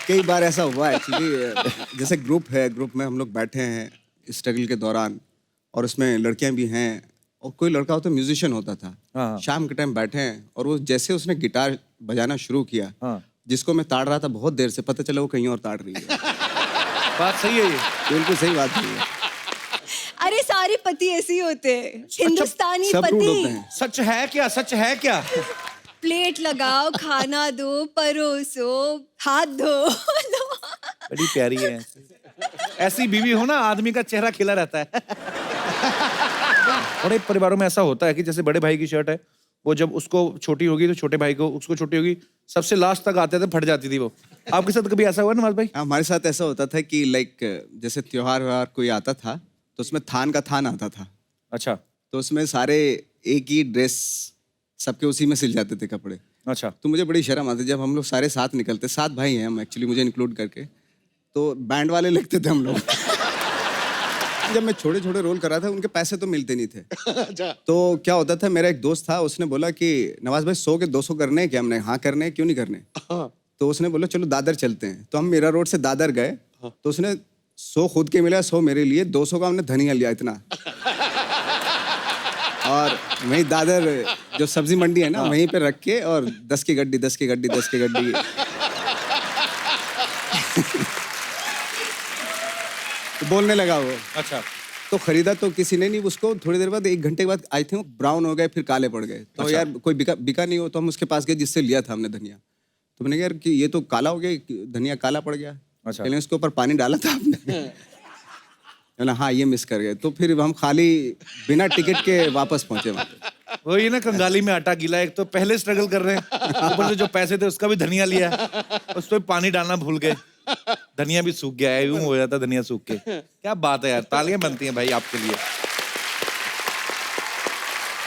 कई बार ऐसा हुआ एक्चुअली, जैसे ग्रुप है, ग्रुप में हम लोग बैठे हैं स्ट्रगल के दौरान, और उसमें लड़कियां भी हैं, और कोई लड़का होता म्यूजिशियन होता था। हाँ। शाम के टाइम बैठे हैं और वो जैसे उसने गिटार बजाना शुरू किया, हाँ। जिसको मैं ताड़ रहा था बहुत देर से, पता चला वो कहीं और ताड़ रही है। बात सही है ये। बिल्कुल सही बात है। अरे सारे पति ऐसे ही होते हैं, हिंदुस्तानी सब रूड होते पति। हैं। सच है क्या? सच है क्या? प्लेट लगाओ, खाना दो, परोसो, हाथ धो। बड़ी प्यारी है। ऐसी बीवी हो ना, आदमी का चेहरा खिला रहता है। बड़े परिवारों में ऐसा होता है कि जैसे बड़े भाई की शर्ट है, वो जब उसको छोटी होगी तो छोटे भाई को, उसको छोटी होगी, सबसे लास्ट तक आते थे, फट जाती थी वो। आपके साथ कभी ऐसा हुआ नवाज भाई? हमारे साथ ऐसा होता था कि लाइक जैसे त्योहार व्योहार कोई आता था तो उसमें थान का थान आता था, अच्छा तो उसमें सारे एक ही ड्रेस सबके उसी में सिल जाते थे कपड़े। अच्छा। तो मुझे बड़ी शर्म आती जब हम लोग सारे साथ निकलते, 7 भाई हैं हम एक्चुअली, मुझे इंक्लूड करके, तो बैंड वाले लिखते थे हम लोग। जब मैं छोटे छोटे रोल कर रहा था उनके पैसे तो मिलते नहीं थे। अच्छा। तो क्या होता था, मेरा एक दोस्त था, उसने बोला कि नवाज भाई 100 के 200 करने हैं क्या? हमने हाँ करने हैं, क्यों नहीं करने? तो उसने बोला चलो दादर चलते हैं, तो हम मीरा रोड से दादर गए। तो उसने 100 खुद के मिला, 100 मेरे लिए, 200 का हमने धनिया लिया इतना। और वहीं दादर जो सब्जी मंडी है ना, वहीं पे रख के, और 10 की गड्डी 10 की गड्डी 10 की गड्डी। तो बोलने लगा वो। अच्छा। तो खरीदा तो किसी ने नहीं उसको, थोड़ी देर बाद 1 घंटे के बाद आई थिंक ब्राउन हो गए, फिर काले पड़ गए। तो अच्छा। यार कोई बिका नहीं हो, तो हम उसके पास गए जिससे लिया था हमने धनिया। तो मैंने कहा यार कि ये तो काला हो गया, धनिया काला पड़ गया। अच्छा। पहले उसके ऊपर पानी डाला था आपने? बोला हाँ ये मिस कर गए। तो फिर हम खाली बिना टिकट के वापस पहुंचे वहाँ पे। वही ना, कंगाली में आटा गीला। एक तो पहले स्ट्रगल कर रहे हैं, ऊपर से जो पैसे थे उसका भी धनिया लिया, उस पर पानी डालना भूल गए, धनिया भी सूख गया है, यूं हो जाता धनिया सूख के। क्या बात है यार, तालियां बनती हैं भाई आपके लिए।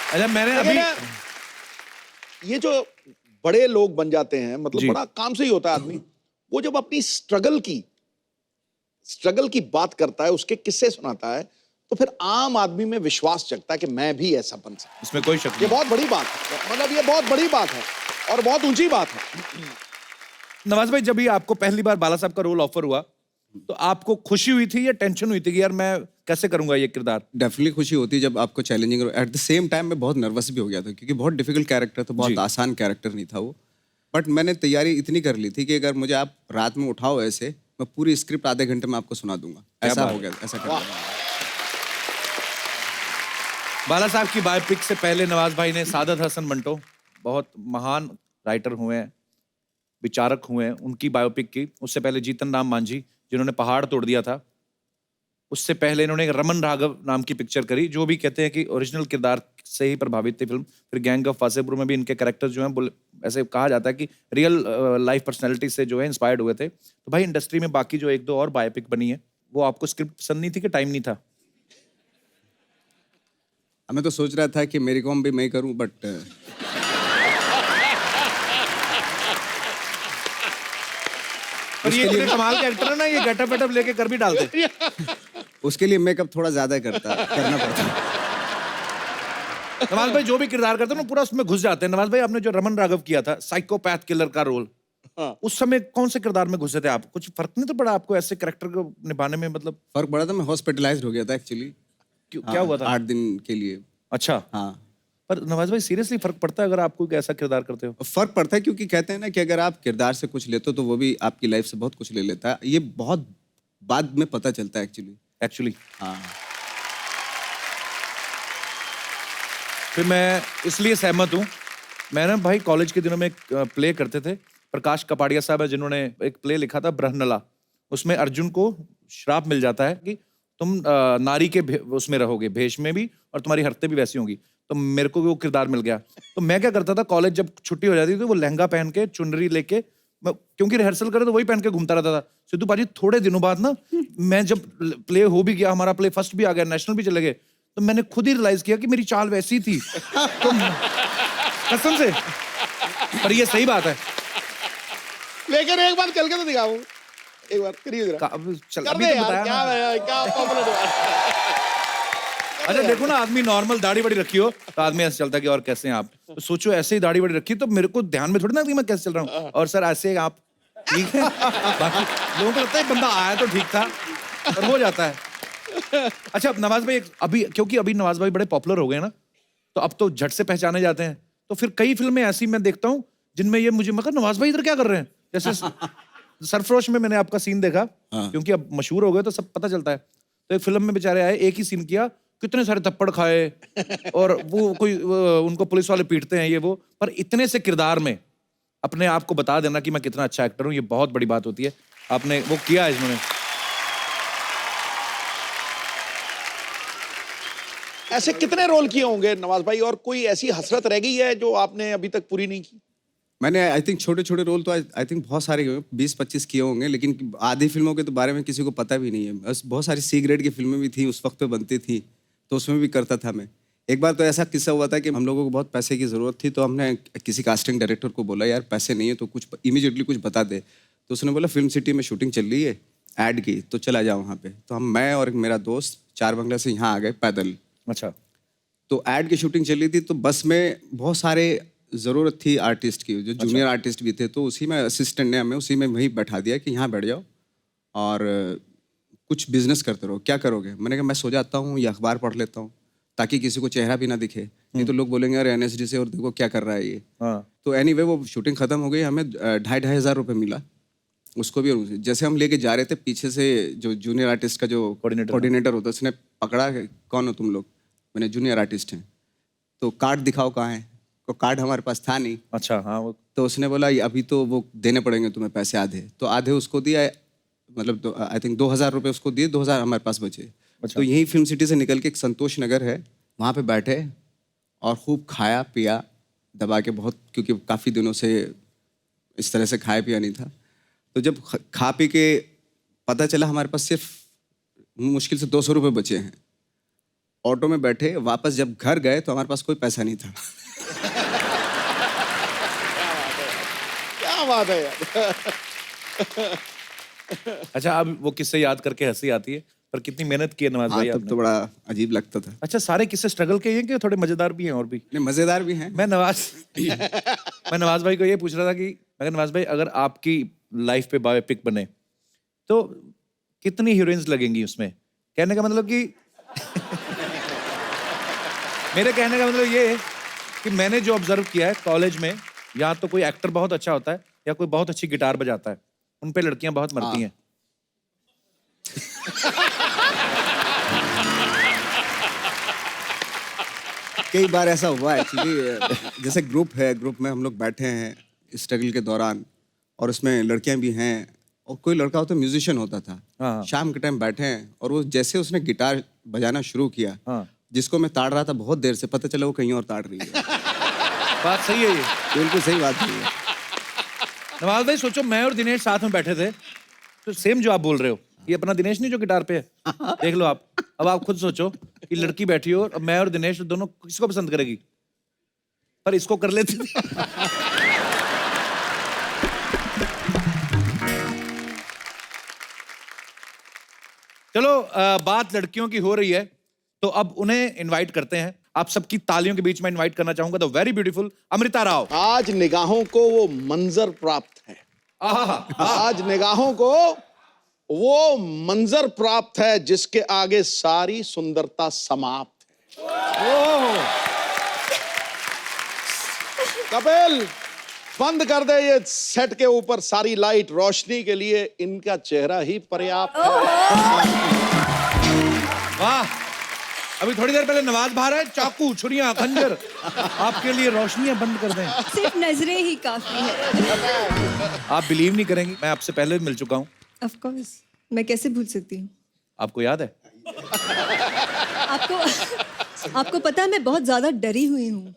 अच्छा, मैंने अभी ये जो बड़े लोग बन जाते हैं, मतलब जी। बड़ा काम से ही होता है आदमी, वो जब अपनी स्ट्रगल की बात करता है, उसके किस्से सुनाता है, तो फिर आम आदमी में विश्वास जगता है कि मैं भी ऐसा बन सकता हूं। इसमें कोई शक ये नहीं। बहुत बड़ी बात है, मतलब ये बहुत बड़ी बात है और बहुत ऊंची बात है। नवाज भाई, जब ये आपको पहली बार बाला साहब का रोल ऑफर हुआ, तो आपको खुशी हुई थी या टेंशन हुई थी कि यार मैं कैसे करूंगा ये किरदार? डेफिनेटली खुशी होती है जब आपको challenging. At the same time मैं बहुत नर्वस भी हो गया था, क्योंकि बहुत डिफिकल्ट कैरेक्टर था, बहुत जी। आसान कैरेक्टर नहीं था वो। बट मैंने तैयारी इतनी कर ली थी कि अगर मुझे आप रात में उठाओ ऐसे, मैं पूरी स्क्रिप्ट आधे घंटे में आपको सुना दूंगा। ऐसा बात हो गया, ऐसा कर लिया। बाला साहब की बायोपिक से पहले नवाज भाई ने सादत हसन मंटो, बहुत महान राइटर हुए हैं, विचारक हुए हैं, उनकी बायोपिक की। उससे पहले जीतन राम मांझी, जिन्होंने पहाड़ तोड़ दिया था। उससे पहले इन्होंने एक रमन राघव नाम की पिक्चर करी, जो भी कहते हैं कि ओरिजिनल किरदार से ही प्रभावित थी फिल्म। फिर गैंग ऑफ वासेपुर में भी इनके कैरेक्टर्स जो हैं, ऐसे कहा जाता है कि रियल लाइफ पर्सनैलिटी से जो है इंस्पायर्ड हुए थे। तो भाई, इंडस्ट्री में बाकी जो 1-2 और बायोपिक बनी है, वो आपको स्क्रिप्ट पसंद नहीं थी कि टाइम नहीं था? मैं तो सोच रहा था कि मेरी कॉम भी मैं करूं, बट पर ये इतने कमाल के एक्टर है ना, ये गेटअप वेटअप लेके कर भी डालते। उसके लिए मेकअप थोड़ा ज्यादा करना पड़ता। नवाज भाई जो भी किरदार करते हैं ना, पूरा उसमें घुस जाते हैं। नवाज भाई, आपने जो रमन राघव किया था, साइकोपैथ किलर का रोल, उस समय कौन से किरदार में घुसे थे आप? कुछ फर्क नहीं तो पड़ा आपको ऐसे कैरेक्टर को निभाने में? मतलब फर्क पड़ा था, मैं हॉस्पिटलाइज्ड हो गया था एक्चुअली। क्या हुआ था? 8 दिन के लिए। अच्छा। हाँ, पर नवाज भाई, सीरियसली फर्क पड़ता है अगर आप कोई ऐसा किरदार करते हो? फर्क पड़ता है, क्योंकि कहते हैं ना कि अगर आप किरदार से कुछ लेते हो तो वो भी आपकी लाइफ से बहुत कुछ ले लेता है। ये बहुत बाद में पता चलता है एक्चुअली। हाँ। फिर मैं इसलिए सहमत हूँ। मैं ना भाई कॉलेज के दिनों में एक प्ले करते थे, प्रकाश कपाड़िया साहब है जिन्होंने एक प्ले लिखा था ब्रहनला। उसमें अर्जुन को श्राप मिल जाता है कि तुम नारी के उसमें रहोगे, भेष में भी, और तुम्हारी हरकतें भी वैसी होंगी। तो मेरे को भी वो किरदार मिल गया। तो मैं क्या करता था, कॉलेज जब छुट्टी हो जाती थी, वो लहंगा पहन के, चुनरी लेके, क्योंकि रिहर्सल करे तो वही पहन के घूमता रहता था। सिद्धू पाजी, थोड़े दिनों बाद ना, मैं जब प्ले हो भी गया, हमारा प्ले फर्स्ट भी आ गया, नेशनल भी चले गए, तो मैंने खुद ही रियलाइज किया कि मेरी चाल वैसी थी। तो कसम से, पर ये सही बात है। लेकिन एक बार चल के तो दिखाओ, एक बार करिए जरा। चल, कर अभी दे तो यार, बताया ना। क्या पॉपुलर हुआ। अच्छा देखो ना, आदमी नॉर्मल दाढ़ी बड़ी रखी हो तो आदमी ऐसे चलता है कि और कैसे हैं आप। तो सोचो ऐसे ही दाढ़ी बड़ी रखी तो मेरे को ध्यान में थोड़ी ना कि मैं कैसे चल रहा हूँ। और सर ऐसे आप ठीक है, बाकी लोगों को लगता है बंदा आया तो ठीक था, पर हो जाता है। अच्छा, अब नवाज भाई अभी, क्योंकि अभी नवाज भाई बड़े पॉपुलर हो गए ना, तो अब तो झट से पहचाने जाते हैं। तो फिर कई फिल्में ऐसी मैं देखता हूँ जिनमें ये मुझे मगर नवाज भाई इधर क्या कर रहे हैं, जैसे सरफरोश में मैंने आपका सीन देखा, क्योंकि अब मशहूर हो गए तो सब पता चलता है। तो एक फिल्म में बेचारे आए, एक ही सीन किया, कितने सारे थप्पड़ खाए, और वो कोई उनको पुलिस वाले पीटते हैं ये वो, पर इतने से किरदार में अपने आप को बता देना कि मैं कितना अच्छा एक्टर हूँ, ये बहुत बड़ी बात होती है। आपने वो किया है इन्होंने। ऐसे कितने रोल किए होंगे नवाज भाई, और कोई ऐसी हसरत रह गई है जो आपने अभी तक पूरी नहीं की? मैंने आई थिंक छोटे छोटे रोल तो आई थिंक बहुत सारे 20-25 किए होंगे, लेकिन आधी फिल्मों के तो बारे में किसी को पता भी नहीं है। बस बहुत सारी सी ग्रेड की फिल्में भी थी उस वक्त पे बनती थी, तो उसमें भी करता था मैं। एक बार तो ऐसा किस्सा हुआ था कि हम लोगों को बहुत पैसे की ज़रूरत थी, तो हमने किसी कास्टिंग डायरेक्टर को बोला यार पैसे नहीं है तो कुछ इमीडिएटली कुछ बता दे। तो उसने बोला फिल्म सिटी में शूटिंग चल रही है ऐड की, तो चला जाओ वहाँ पे। तो मैं और एक मेरा दोस्त 4 बंगला से यहाँ आ गए पैदल। अच्छा। तो ऐड की शूटिंग चल रही थी, तो बस में बहुत सारे ज़रूरत थी आर्टिस्ट की, जो जूनियर आर्टिस्ट भी थे, तो उसी में असिस्टेंट ने हमें उसी में वहीं बैठा दिया कि यहाँ बैठ जाओ और कुछ बिजनेस करते रहो, क्या करोगे। मैंने कहा मैं सो जाता हूँ या अखबार पढ़ लेता हूँ, ताकि किसी को चेहरा भी ना दिखे, नहीं तो लोग बोलेंगे अरे एनएसडी से और देखो क्या कर रहा है ये। तो एनीवे वो शूटिंग ख़त्म हो गई, हमें 2,500 रुपये मिला उसको भी। और जैसे हम लेके जा रहे थे, पीछे से जो जूनियर आर्टिस्ट का जो कोऑर्डिनेटर होता है, उसने पकड़ा, कौन हो तुम लोग। मैंने जूनियर आर्टिस्ट हैं। तो कार्ड दिखाओ कहाँ है, तो कार्ड हमारे पास था नहीं। अच्छा, हाँ। वो तो उसने बोला अभी तो वो देने पड़ेंगे तुम्हें पैसे आधे, तो आधे उसको दिया, मतलब आई थिंक 2,000 रुपये उसको दिए, 2,000 हमारे पास बचे। तो यहीं फिल्म सिटी से निकल के एक संतोष नगर है, वहाँ पे बैठे और खूब खाया पिया दबा के बहुत, क्योंकि काफ़ी दिनों से इस तरह से खाया पिया नहीं था। तो जब खा पी के पता चला हमारे पास सिर्फ मुश्किल से 200 रुपये बचे हैं, ऑटो में बैठे वापस जब घर गए तो हमारे पास कोई पैसा नहीं था। क्या बात है यार। अच्छा, अब वो किस्से याद करके हंसी आती है, पर कितनी मेहनत की है नवाज भाई तब आपने। तो बड़ा अजीब लगता था। अच्छा, सारे किस्से स्ट्रगल के ही हैं कि थोड़े मजेदार भी हैं और भी? नहीं, मज़ेदार भी हैं। मैं नवाज भाई को ये पूछ रहा था कि अगर नवाज भाई, अगर आपकी लाइफ पे बायोपिक बने तो कितनी हीरोइंस लगेंगी उसमें? कहने का मतलब कि मेरे कहने का मतलब ये है कि मैंने जो ऑब्जर्व किया है कॉलेज में, या तो कोई एक्टर बहुत अच्छा होता है या कोई बहुत अच्छी गिटार बजाता है, उन पे लड़कियां बहुत मरती हैं। कई बार ऐसा हुआ एक्चुअली, जैसे ग्रुप है, ग्रुप में हम लोग बैठे हैं स्ट्रगल के दौरान, और उसमें लड़कियां भी हैं, और कोई लड़का होता म्यूजिशियन होता था। हाँ। शाम के टाइम बैठे हैं और वो जैसे उसने गिटार बजाना शुरू किया, जिसको मैं ताड़ रहा था बहुत देर से, पता चला वो कहीं और ताड़ रही है। बात सही है ये, बिल्कुल सही बात है। नवाज भाई सोचो, मैं और दिनेश साथ में बैठे थे, तो सेम जो आप बोल रहे हो, ये अपना दिनेश नहीं जो गिटार पे है, देख लो आप। अब आप खुद सोचो कि लड़की बैठी हो, अब मैं और दिनेश दोनों, किसको पसंद करेगी? पर इसको कर लेते थे। चलो, बात लड़कियों की हो रही है, तो अब उन्हें इनवाइट करते हैं। आप सबकी तालियों के बीच में इनवाइट करना चाहूंगा the very beautiful Amrita Rao. आज निगाहों को वो मंजर प्राप्त है, आज निगाहों को वो मंजर प्राप्त है जिसके आगे सारी सुंदरता समाप्त है। कपिल, बंद कर दे ये सेट के ऊपर सारी लाइट, रोशनी के लिए इनका चेहरा ही पर्याप्त है। वाह, अभी थोड़ी देर पहले नवाज बाहर है, चाकू, छुरियां, खंजर, आपके लिए रोशनियां बंद कर दें। सिर्फ नजरें ही काफी है। आप बिलीव नहीं करेंगी, मैं आपसे पहले भी मिल चुका हूँ। ऑफ कोर्स, मैं कैसे भूल सकती हूँ। आपको याद है? आपको पता है मैं बहुत ज्यादा डरी हुई हूँ।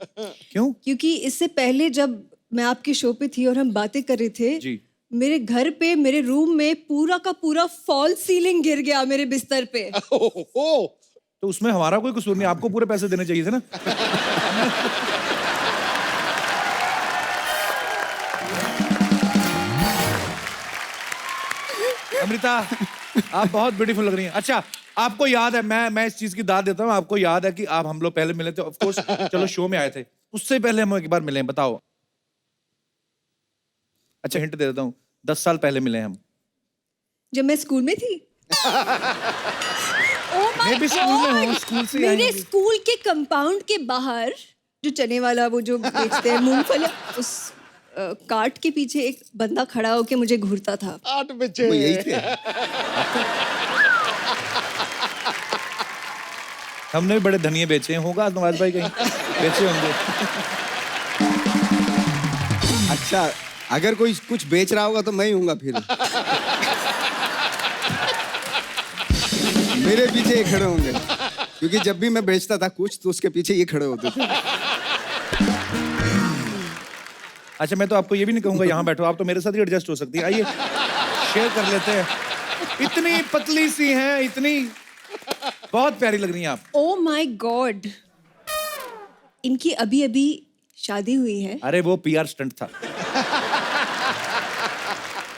क्यों? क्योंकि इससे पहले जब मैं आपके शो पे थी और हम बातें कर रहे थे जी, मेरे घर पे, मेरे रूम में पूरा का पूरा फॉल सीलिंग गिर गया मेरे बिस्तर पे। तो उसमें हमारा कोई कसूर नहीं, आपको पूरे पैसे देने चाहिए थे ना। अमृता, आप बहुत ब्यूटीफुल लग रही हैं। अच्छा, आपको याद है, मैं इस चीज की दाद देता हूँ, आपको याद है कि आप, हम लोग पहले मिले थे, ऑफ कोर्स, चलो शो में आए थे, उससे पहले हम एक बार मिले हैं, बताओ। अच्छा, हिंट दे देता हूँ, 10 साल पहले मिले हम। जब मैं स्कूल में थी। Oh my मैं भी स्कूल में हूँ, God! स्कूल से मेरे आई हूँ। स्कूल के कंपाउंड के बाहर जो चने वाला वो जो बेचते हैं मूंगफली, उस कार्ट के पीछे एक बंदा खड़ा होके मुझे घूरता था। 8 बच्चे वो यही थे। हमने भी बड़े धनिये बेचे हैं, होगा नवाज भाई कहीं बेचे होंगे। अच्छा, अगर कोई कुछ बेच रहा होगा तो मैं ही हूँगा फिर। मेरे पीछे ये खड़े होंगे, क्योंकि जब भी मैं बेचता था कुछ तो उसके पीछे ये खड़े होते थे। अच्छा, मैं तो आपको ये भी नहीं कहूंगा यहाँ बैठो, आप तो मेरे साथ ही एडजस्ट हो सकती है। आइए शेयर कर लेते हैं। इतनी पतली सी हैं, इतनी बहुत प्यारी लग रही हैं आप। ओ माय गॉड, इनकी अभी अभी शादी हुई है। अरे वो पीआर स्टंट था।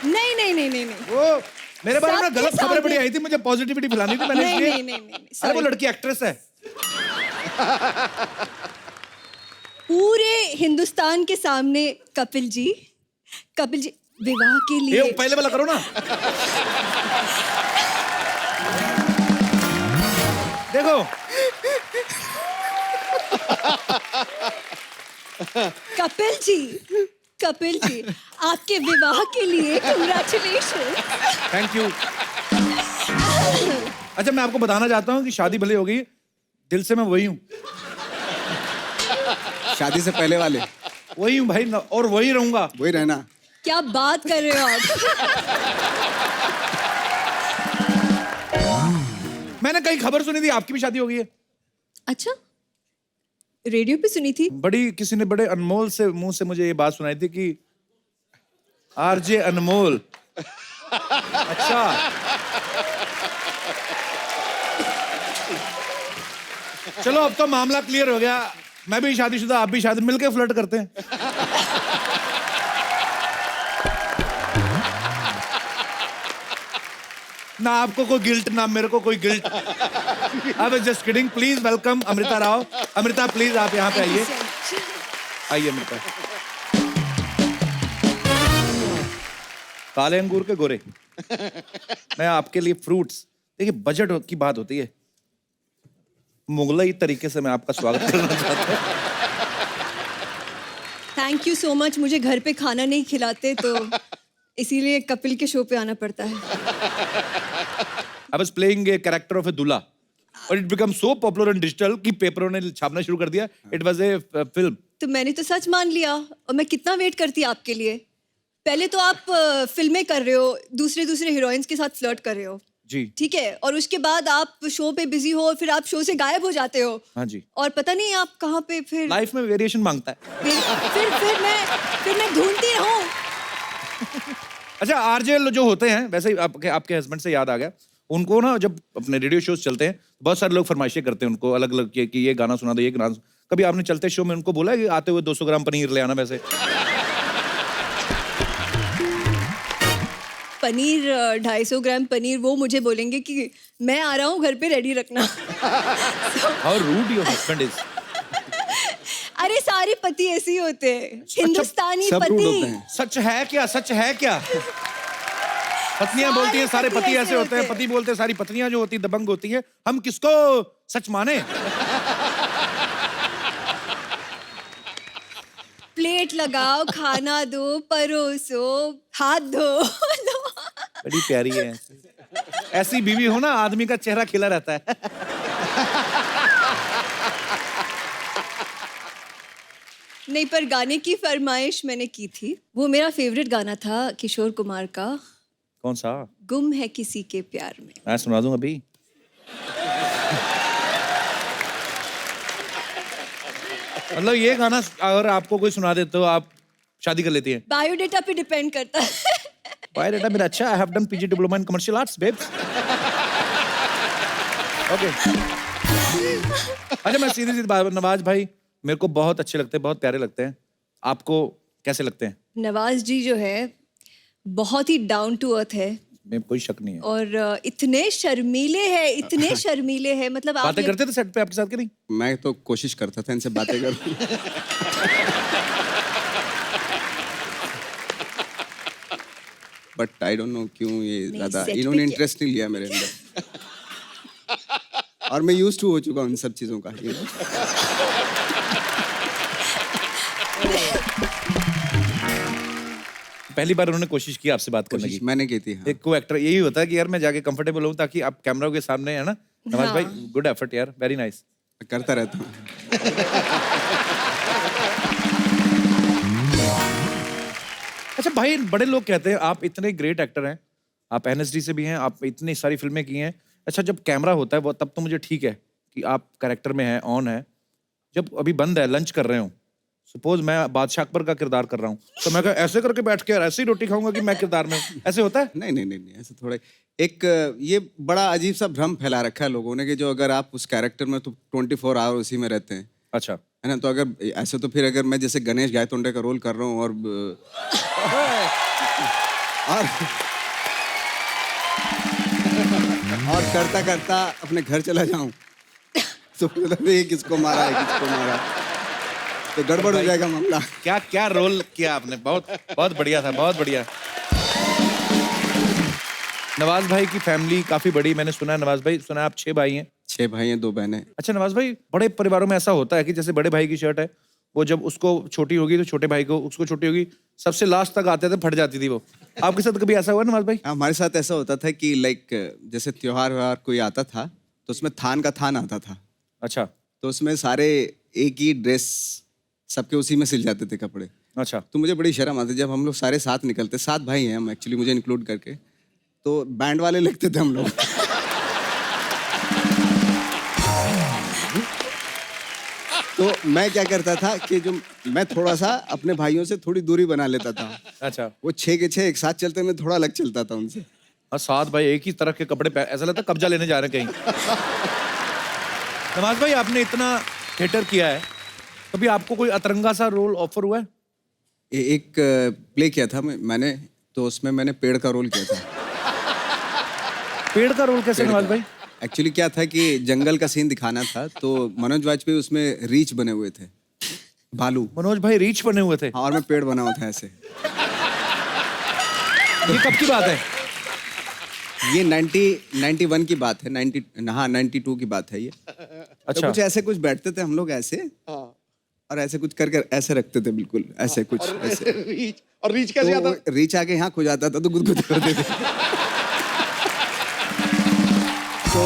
नहीं नहीं नहीं नहीं नहीं वो मेरे बारे में सबके गलत खबरें सामने- बड़ी आई थी, मुझे पॉजिटिविटी फैलानी थी मैंने नहीं, इसलिए। नहीं, नहीं, नहीं, अरे sorry। वो लड़की एक्ट्रेस है। पूरे हिंदुस्तान के सामने कपिल जी विवाह के ये लिए पहले वाला करो ना। देखो कपिल जी आपके विवाह के लिए कंग्रेचुलेशन। Thank you. अच्छा, मैं आपको बताना चाहता हूँ कि शादी भले हो गई, दिल से मैं वही हूँ। शादी से पहले वाले वही हूँ भाई, और वही रहूंगा। वही रहना। क्या बात कर रहे हो आप? मैंने कहीं खबर सुनी थी आपकी भी शादी हो गई है। अच्छा, रेडियो पे सुनी थी। बड़ी किसी ने बड़े अनमोल से मुंह से मुझे ये बात सुनाई थी कि आरजे अनमोल। अच्छा, चलो अब तो मामला क्लियर हो गया। मैं भी शादीशुदा, आप भी शादी, मिलके फ्लर्ट करते हैं। ना आपको कोई गिल्ट, ना मेरे को कोई guilt. I was just kidding. Please welcome Amrita Rao. Amrita please आप यहाँ पे Thank you आइए। so much. आइए अमृता। काले अंगूर के गोरे। मैं आपके लिए फ्रूट्स, देखिए बजट की बात होती है, मुगलई तरीके से मैं आपका स्वागत करना चाहता हूँ। Thank you so much. मुझे घर पे खाना नहीं खिलाते तो इसीलिए कपिल के शो पे आना पड़ता है। I was playing a character of a दूल्हा, और it became so popular on digital कि पेपरों ने छापना शुरू कर दिया। It was a film। तो मैंने तो सच मान लिया, और मैं कितना वेट करती आपके लिए। पहले तो आप फिल्में कर रहे हो, दूसरे हीरोइंस के साथ फ्लर्ट कर रहे हो, जी ठीक है, और उसके बाद आप शो पे बिजी हो और फिर आप शो से गायब हो जाते हो। हाँ जी। और पता नहीं आप कहाँ पे फिर लाइफ में वेरिएशन मांगता है। फिर मैं ढूंढती रहूं। अच्छा, आरजे जो होते हैं, वैसे ही आपके हस्बैंड से याद आ गया, उनको ना जब अपने रेडियो शोज चलते हैं, बहुत सारे लोग फरमाइशें करते हैं उनको अलग अलग कि ये गाना सुना दो, ये गाना। कभी आपने चलते शो में उनको बोला है कि आते हुए 200 ग्राम पनीर ले आना? वैसे पनीर 250 ग्राम पनीर, वो मुझे बोलेंगे कि मैं आ रहा हूँ घर पे, रेडी रखना। How rude your husband is. अरे सारे पति ऐसे ही होते हैं, हिंदुस्तानी सब रूड होते पति। हैं। सच है क्या? सच है क्या? पत्नियां बोलती हैं सारे पति ऐसे होते हैं, पति बोलते हैं सारी पत्नियां जो होती हैं दबंग होती हैं। हम किसको सच माने? प्लेट लगाओ, खाना दो, परोसो, हाथ धो। बड़ी प्यारी है। ऐसी बीवी हो ना, आदमी का चेहरा खिला रहता है। नहीं, पर गाने की फरमाइश मैंने की थी। वो मेरा फेवरेट गाना था किशोर कुमार का, कौन सा? गुम है किसी के प्यार में। मैं सुना दूं अभी। मतलब ये गाना अगर आपको कोई सुना दे तो आप शादी कर लेती हैं? बायोडेटा पे डिपेंड करता है। बायोडेटा मेरा अच्छा, I have done PG diploma in commercial arts babes. Okay. अच्छा, मैं सीधी सी बात, नवाज भाई मेरे को बहुत अच्छे लगते हैं, बहुत प्यारे लगते हैं। आपको कैसे लगते हैं? नवाज जी जो है बहुत ही डाउन टू अर्थ है, में कोई शक नहीं है। और इतने शर्मीले हैं, इतने शर्मीले हैं, मतलब आप बातें करते थे सेट पे आपके साथ कि नहीं? मैं तो कोशिश करता था इनसे बातें करूं। बट आई डोंट नो क्यों ये नहीं, ज़्यादा set पे इन्होंने क्या- इंटरेस्ट नहीं लिया मेरे अंदर। और मैं यूज टू हो चुका हूँ इन सब चीज़ों का, you know? पहली बार उन्होंने कोशिश की आपसे बात करने कोशिश की। मैंने की थी, हाँ। एक को एक्टर यही होता है कि यार मैं जाके कंफर्टेबल हूँ ताकि आप कैमरा के सामने है ना। नवाज भाई गुड एफर्ट यार, वेरी नाइस। करता रहता हूँ। अच्छा भाई, बड़े लोग कहते हैं आप इतने ग्रेट एक्टर हैं, आप एनएसडी से भी हैं, आप इतनी सारी फिल्में की हैं। अच्छा जब कैमरा होता है वो तब तो मुझे ठीक है कि आप कैरेक्टर में हैं, ऑन है। जब अभी बंद है, लंच कर रहे हो, सपोज मैं बादशाह अकबर का किरदार कर रहा हूँ, तो मैं ऐसे करके बैठ के यार ऐसे ही रोटी खाऊंगा कि मैं किरदार में हूँ, ऐसे होता है? नहीं नहीं नहीं नहीं, ऐसे थोड़ा एक ये बड़ा अजीब सा भ्रम फैला रखा है लोगों ने कि जो अगर आप उस कैरेक्टर में तो 24 आवर उसी में रहते हैं, अच्छा है ना। तो अगर ऐसे तो फिर अगर मैं जैसे गणेश गायतोंडे का रोल कर रहा हूँ और करता करता अपने घर चला जाऊं तो मतलब ये किसको मारा है, किसको मारा, तो गड़बड़ हो जाएगा मामला। क्या क्या रोल किया आपने, बहुत बहुत बढ़िया था, बहुत बढ़िया। नवाज भाई की फैमिली काफी बड़ी, मैंने सुना है। नवाज भाई, सुना है आप 6 भाई हैं? 6 भाई हैं, 2 बहनें। अच्छा नवाज भाई, बड़े परिवारों में ऐसा होता है कि जैसे बड़े भाई की शर्ट है, वो जब उसको छोटी होगी तो छोटे भाई को, उसको छोटी होगी, सबसे लास्ट तक आते थे, फट जाती थी वो। आपके साथ कभी ऐसा हुआ नवाज भाई? हमारे साथ ऐसा होता था कि लाइक जैसे त्योहार व्योहार कोई आता था तो उसमें थान का थान आता था, अच्छा तो उसमें सारे एक ही ड्रेस सबके उसी में सिल जाते थे कपड़े। अच्छा। तो मुझे बड़ी शर्म आती जब हम लोग सारे साथ निकलते, 7 भाई हैं हम एक्चुअली, मुझे इंक्लूड करके, तो बैंड वाले लगते थे हम लोग। तो मैं क्या करता था कि जो मैं थोड़ा सा अपने भाइयों से थोड़ी दूरी बना लेता था। अच्छा वो 6 के 6 एक साथ चलते, मैं थोड़ा अलग चलता था उनसे। और 7 भाई एक ही तरह के कपड़े पहन, ऐसा लगता है कब्जा लेने जा रहे हैं कहीं। नवाज भाई, आपने इतना थिएटर किया है, कभी आपको कोई अतरंगा सा रोल ऑफर हुआ है? एक प्ले किया था मैंने, तो उसमें मैंने पेड़ का रोल किया था। पेड़ का रोल कैसे नवाज भाई? एक्चुअली क्या था कि जंगल का सीन दिखाना था, तो मनोज वाजपेयी उसमें रीच बने हुए थे, भालू। मनोज भाई रीच बने हुए थे? हाँ, और मैं पेड़ बना हुआ था ऐसे। ये कब की बात है? ये 91 की बात है, 92 की बात है ये। तो अच्छा। कुछ ऐसे कुछ बैठते थे हम लोग ऐसे, और ऐसे कुछ कर ऐसे रखते थे, बिल्कुल ऐसे कुछ ऐसे। रीच कैसे आता? तो रीच आके यहाँ खो जाता था तो गुदगुद करते थे। तो